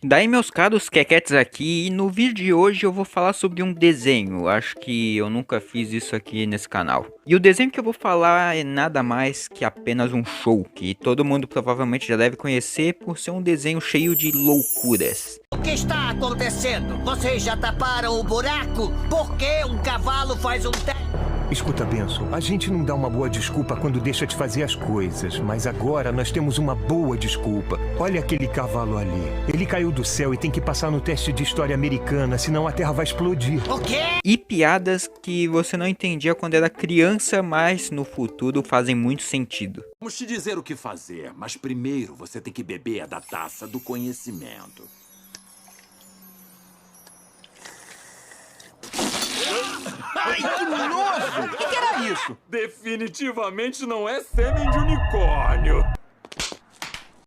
Daí, meus caros quequetes aqui, e no vídeo de hoje eu vou falar sobre um desenho. Acho que eu nunca fiz isso aqui nesse canal. E o desenho que eu vou falar é nada mais que apenas um show, que todo mundo provavelmente já deve conhecer por ser um desenho cheio de loucuras. O que está acontecendo? Vocês já taparam o buraco? Por que um cavalo faz um Escuta, Benson, a gente não dá uma boa desculpa quando deixa de fazer as coisas, mas agora nós temos uma boa desculpa. Olha aquele cavalo ali. Ele caiu do céu e tem que passar no teste de história americana, senão a Terra vai explodir. O quê? E piadas que você não entendia quando era criança, mas no futuro fazem muito sentido. Vamos te dizer o que fazer, mas primeiro você tem que beber da taça do conhecimento. Ai, que nojo! O que era isso? Definitivamente não é sêmen de unicórnio.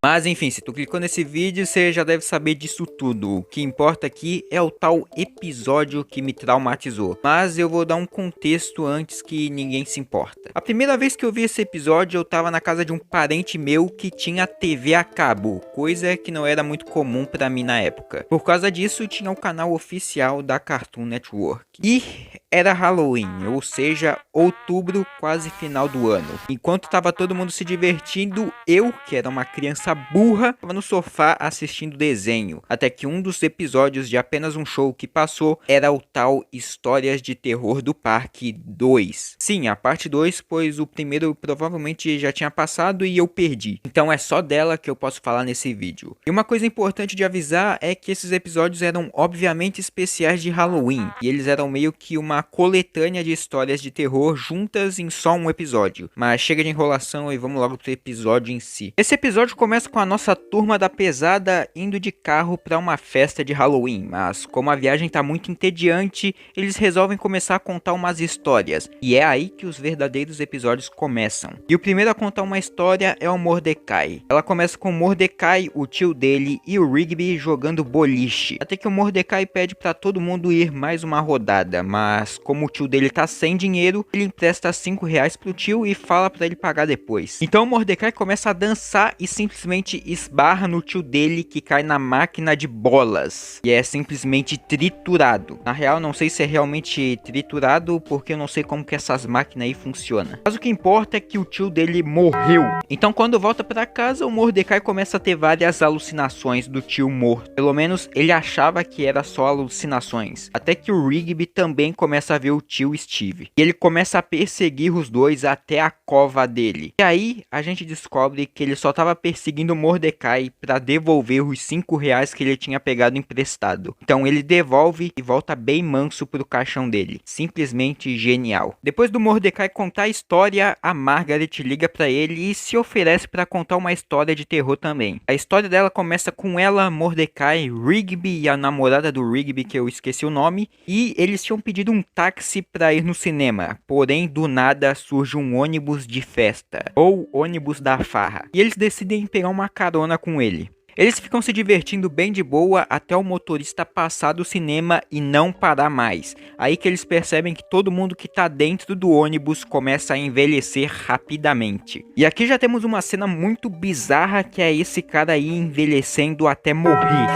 Mas enfim, se tu clicou nesse vídeo, você já deve saber disso tudo. O que importa aqui é o tal episódio que me traumatizou. Mas eu vou dar um contexto antes que ninguém se importa. A primeira vez que eu vi esse episódio, eu tava na casa de um parente meu que tinha TV a cabo, coisa que não era muito comum pra mim na época. Por causa disso, tinha o canal oficial da Cartoon Network. E era Halloween, ou seja, outubro, quase final do ano. Enquanto tava todo mundo se divertindo, eu, que era uma criança burra, tava no sofá assistindo desenho. Até que um dos episódios de apenas um show que passou era o tal Histórias de Terror do Parque 2. Sim, a parte 2, pois o primeiro provavelmente já tinha passado e eu perdi. Então é só dela que eu posso falar nesse vídeo. E uma coisa importante de avisar é que esses episódios eram obviamente especiais de Halloween. E eles eram meio que uma coletânea de histórias de terror juntas em só um episódio. Mas chega de enrolação e vamos logo pro episódio em si. Esse episódio começa com a nossa turma da pesada indo de carro para uma festa de Halloween, mas como a viagem tá muito entediante, eles resolvem começar a contar umas histórias, e é aí que os verdadeiros episódios começam. E o primeiro a contar uma história é o Mordecai. Ela começa com o Mordecai, o tio dele e o Rigby jogando boliche, até que o Mordecai pede para todo mundo ir mais uma rodada, mas como o tio dele tá sem dinheiro, ele empresta R$5 pro tio e fala para ele pagar depois. Então o Mordecai começa a dançar e simplesmente esbarra no tio dele, que cai na máquina de bolas e é simplesmente triturado. Na real, não sei se é realmente triturado, porque eu não sei como que essas máquinas aí funcionam. Mas o que importa é que o tio dele morreu. Então quando volta para casa, o Mordecai começa a ter várias alucinações do tio morto. Pelo menos ele achava que era só alucinações. Até que o Rigby também começa a ver o tio Steve. E ele começa a perseguir os dois até a cova dele. E aí a gente descobre que ele só estava perseguindo o Mordecai para devolver os R$5 que ele tinha pegado emprestado. Então ele devolve e volta bem manso pro caixão dele. Simplesmente genial. Depois do Mordecai contar a história, a Margaret liga para ele e se oferece para contar uma história de terror também. A história dela começa com ela, Mordecai, Rigby e a namorada do Rigby, que eu esqueci o nome, e eles tinham pedido um táxi para ir no cinema. Porém, do nada surge um ônibus de festa, ou ônibus da farra, e eles decidem pegar uma carona com ele. Eles ficam se divertindo bem de boa até o motorista passar do cinema e não parar mais. Aí que eles percebem que todo mundo que tá dentro do ônibus começa a envelhecer rapidamente. E aqui já temos uma cena muito bizarra, que é esse cara aí envelhecendo até morrer.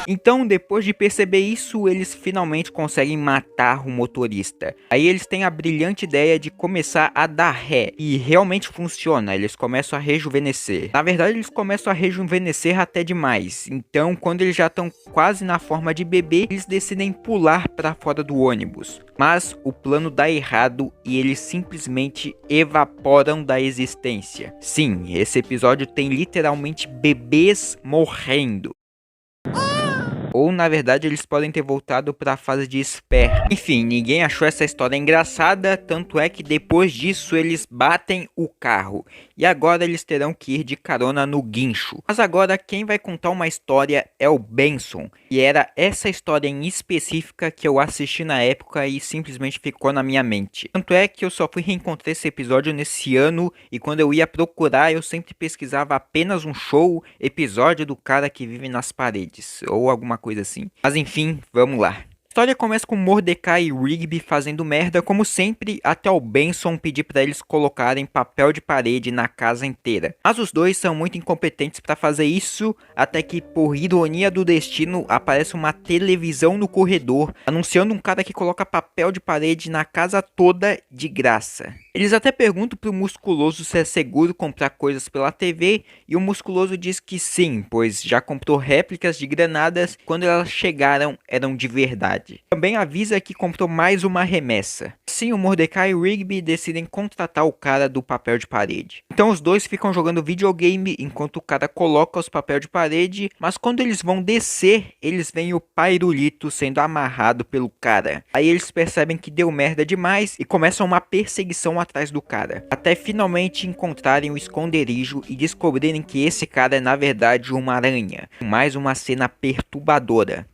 Então, depois de perceber isso, eles finalmente conseguem matar o motorista. Aí eles têm a brilhante ideia de começar a dar ré. E realmente funciona, eles começam a rejuvenescer. Na verdade, eles começam a rejuvenescer até demais. Então, quando eles já estão quase na forma de bebê, eles decidem pular para fora do ônibus. Mas o plano dá errado e eles simplesmente evaporam da existência. Sim, esse episódio tem literalmente bebês morrendo. Ou na verdade eles podem ter voltado para a fase de esperma. Enfim, ninguém achou essa história engraçada, tanto é que depois disso eles batem o carro. E agora eles terão que ir de carona no guincho. Mas agora quem vai contar uma história é o Benson. E era essa história em específica que eu assisti na época e simplesmente ficou na minha mente. Tanto é que eu só fui reencontrar esse episódio nesse ano, e quando eu ia procurar eu sempre pesquisava apenas um show, episódio do cara que vive nas paredes, ou alguma coisa assim. Mas enfim, vamos lá. A história começa com Mordecai e Rigby fazendo merda como sempre, até o Benson pedir pra eles colocarem papel de parede na casa inteira. Mas os dois são muito incompetentes pra fazer isso, até que, por ironia do destino, aparece uma televisão no corredor, anunciando um cara que coloca papel de parede na casa toda de graça. Eles até perguntam pro Musculoso se é seguro comprar coisas pela TV, e o Musculoso diz que sim, pois já comprou réplicas de granadas, quando elas chegaram eram de verdade. Também avisa que comprou mais uma remessa. Assim, o Mordecai e o Rigby decidem contratar o cara do papel de parede. Então os dois ficam jogando videogame enquanto o cara coloca os papéis de parede, mas quando eles vão descer, eles veem o Pairulito sendo amarrado pelo cara. Aí eles percebem que deu merda demais e começam uma perseguição atrás do cara, até finalmente encontrarem o esconderijo e descobrirem que esse cara é na verdade uma aranha. Mais uma cena perturbadora.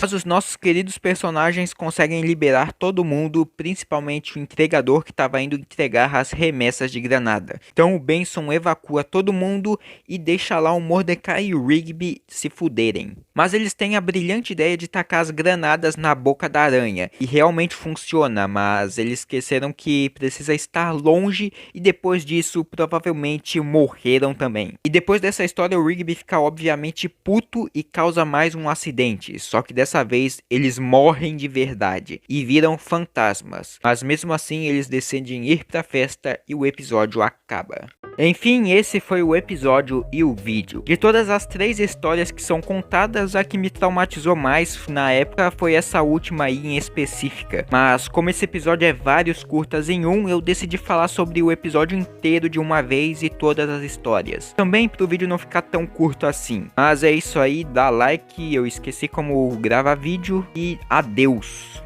Mas os nossos queridos personagens conseguem liberar todo mundo, principalmente o entregador que estava indo entregar as remessas de granada. Então o Benson evacua todo mundo e deixa lá o Mordecai e o Rigby se fuderem. Mas eles têm a brilhante ideia de tacar as granadas na boca da aranha, e realmente funciona, mas eles esqueceram que precisa estar longe e depois disso provavelmente morreram também. E depois dessa história o Rigby fica obviamente puto e causa mais um acidente, só que dessa vez eles morrem de verdade e viram fantasmas, mas mesmo assim eles decidem ir pra festa e o episódio acaba. Enfim, esse foi o episódio e o vídeo. De todas as 3 histórias que são contadas, a que me traumatizou mais na época foi essa última aí em específica. Mas como esse episódio é vários curtas em um, eu decidi falar sobre o episódio inteiro de uma vez e todas as histórias. Também pro vídeo não ficar tão curto assim. Mas é isso aí, dá like, eu esqueci como gravar vídeo e adeus.